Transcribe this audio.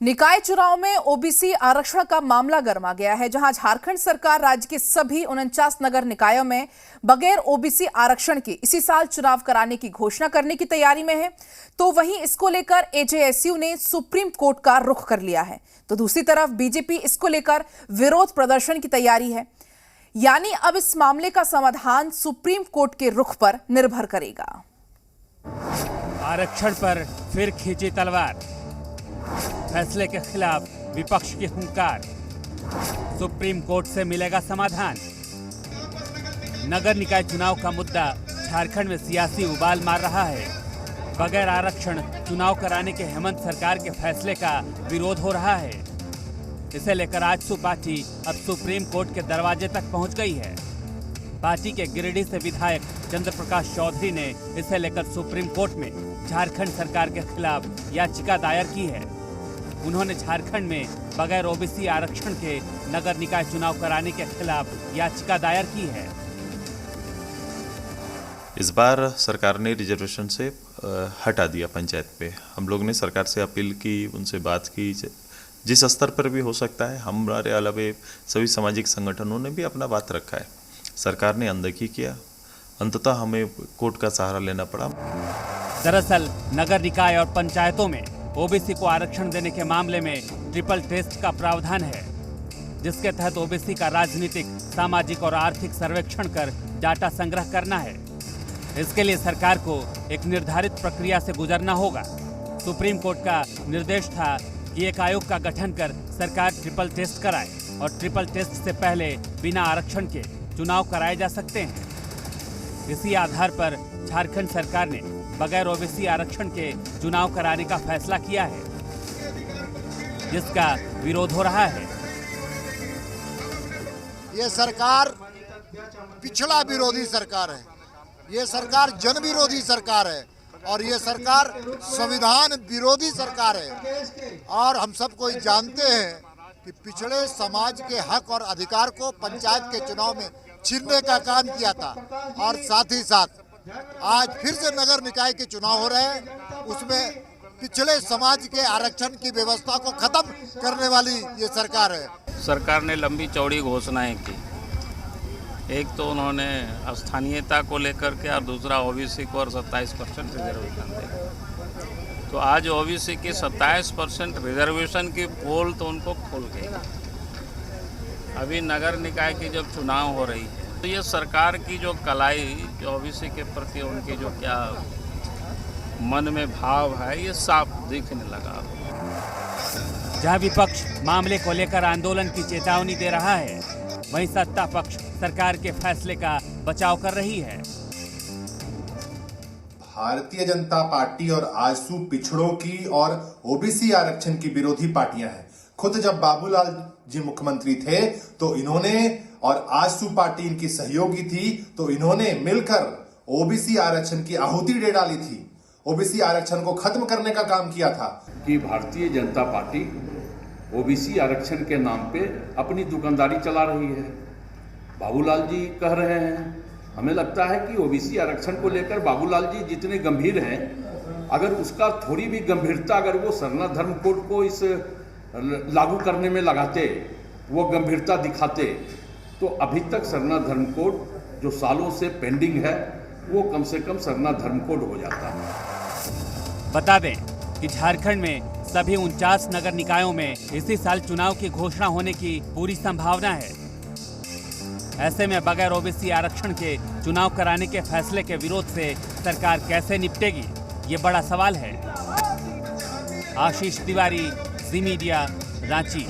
निकाय चुनाव में ओबीसी आरक्षण का मामला गर्मा गया है, जहां झारखंड सरकार राज्य के सभी 49 नगर निकायों में बगैर ओबीसी आरक्षण के इसी साल चुनाव कराने की घोषणा करने की तैयारी में है। तो वहीं इसको लेकर एजेएसयू ने सुप्रीम कोर्ट का रुख कर लिया है, तो दूसरी तरफ बीजेपी इसको लेकर विरोध प्रदर्शन की तैयारी है। यानी अब इस मामले का समाधान सुप्रीम कोर्ट के रुख पर निर्भर करेगा। आरक्षण पर फिर खींची तलवार, फैसले के खिलाफ विपक्ष की हुंकार, सुप्रीम कोर्ट से मिलेगा समाधान। नगर निकाय चुनाव का मुद्दा झारखंड में सियासी उबाल मार रहा है। बगैर आरक्षण चुनाव कराने के हेमंत सरकार के फैसले का विरोध हो रहा है। इसे लेकर आजसू पार्टी अब सुप्रीम कोर्ट के दरवाजे तक पहुंच गई है। पार्टी के गिरिडीह से विधायक चंद्र प्रकाश चौधरी ने इसे लेकर सुप्रीम कोर्ट में झारखंड सरकार के खिलाफ याचिका दायर की है। उन्होंने झारखंड में बगैर ओबीसी आरक्षण के नगर निकाय चुनाव कराने के खिलाफ याचिका दायर की है। इस बार सरकार ने रिजर्वेशन से हटा दिया पंचायत पे। हम लोग ने सरकार से अपील की, उनसे बात की, जिस स्तर पर भी हो सकता है। हमारे अलावे सभी सामाजिक संगठनों ने भी अपना बात रखा है। सरकार ने अनदेखी किया, अंततः हमें कोर्ट का सहारा लेना पड़ा। दरअसल नगर निकाय और पंचायतों में ओबीसी को आरक्षण देने के मामले में ट्रिपल टेस्ट का प्रावधान है, जिसके तहत ओबीसी का राजनीतिक, सामाजिक और आर्थिक सर्वेक्षण कर डाटा संग्रह करना है। इसके लिए सरकार को एक निर्धारित प्रक्रिया से गुजरना होगा। सुप्रीम कोर्ट का निर्देश था कि एक आयोग का गठन कर सरकार ट्रिपल टेस्ट कराए और ट्रिपल टेस्ट से पहले बिना आरक्षण के चुनाव कराए जा सकते हैं। इसी आधार पर झारखंड सरकार ने बगैर ओबीसी आरक्षण के चुनाव कराने का फैसला किया है, जिसका विरोध हो रहा है। ये सरकार पिछड़ा विरोधी सरकार है, ये सरकार जन विरोधी सरकार है और ये सरकार संविधान विरोधी सरकार है। और हम सब कोई जानते हैं कि पिछड़े समाज के हक और अधिकार को पंचायत के चुनाव में छीनने का काम किया था। और साथ ही साथ आज फिर से नगर निकाय के चुनाव हो रहे हैं, उसमें पिछड़े समाज के आरक्षण की व्यवस्था को खत्म करने वाली ये सरकार है। सरकार ने लंबी चौड़ी घोषणाएं की। एक तो उन्होंने स्थानीयता को लेकर के और दूसरा ओबीसी को और 27% रिजर्वेशन देगा। तो आज ओबीसी की 27% रिजर्वेशन की पोल तो उनको खोल गई। अभी नगर निकाय की जब चुनाव हो रही है तो ये सरकार की जो कलाई, जो ओबीसी के प्रति उनकी जो क्या मन में भाव है, ये साफ दिखने लगा। जहां विपक्ष मामले को लेकर आंदोलन की चेतावनी दे रहा है, वहीं सत्ता पक्ष सरकार के फैसले का बचाव कर रही है। भारतीय जनता पार्टी और आजसू पिछड़ों की और ओबीसी आरक्षण की विरोधी पार्टियां हैं। खुद जब बाबूलाल जी मुख्यमंत्री थे तो इन्होंने, और आजसू पार्टी इनकी सहयोगी थी, तो इन्होंने मिलकर ओबीसी आरक्षण की आहुति दे डाली थी। ओबीसी आरक्षण को खत्म करने का काम किया था। कि भारतीय जनता पार्टी ओबीसी आरक्षण के नाम पे अपनी दुकानदारी चला रही है। बाबूलाल जी कह रहे हैं, हमें लगता है कि ओबीसी आरक्षण को लेकर बाबूलाल जी जितने गंभीर हैं, अगर उसका थोड़ी भी गंभीरता अगर वो सरना धर्म कोड को इस लागू करने में लगाते, वो गंभीरता दिखाते, तो अभी तक सरना धर्म कोड जो सालों से पेंडिंग है, वो कम से कम सरना धर्म कोड हो जाता है। बता दें कि झारखंड में सभी 49 नगर निकायों में इसी साल चुनाव की घोषणा होने की पूरी संभावना है। ऐसे में बगैर ओबीसी आरक्षण के चुनाव कराने के फैसले के विरोध से सरकार कैसे निपटेगी, ये बड़ा सवाल है। आशीष तिवारी, जी मीडिया, रांची।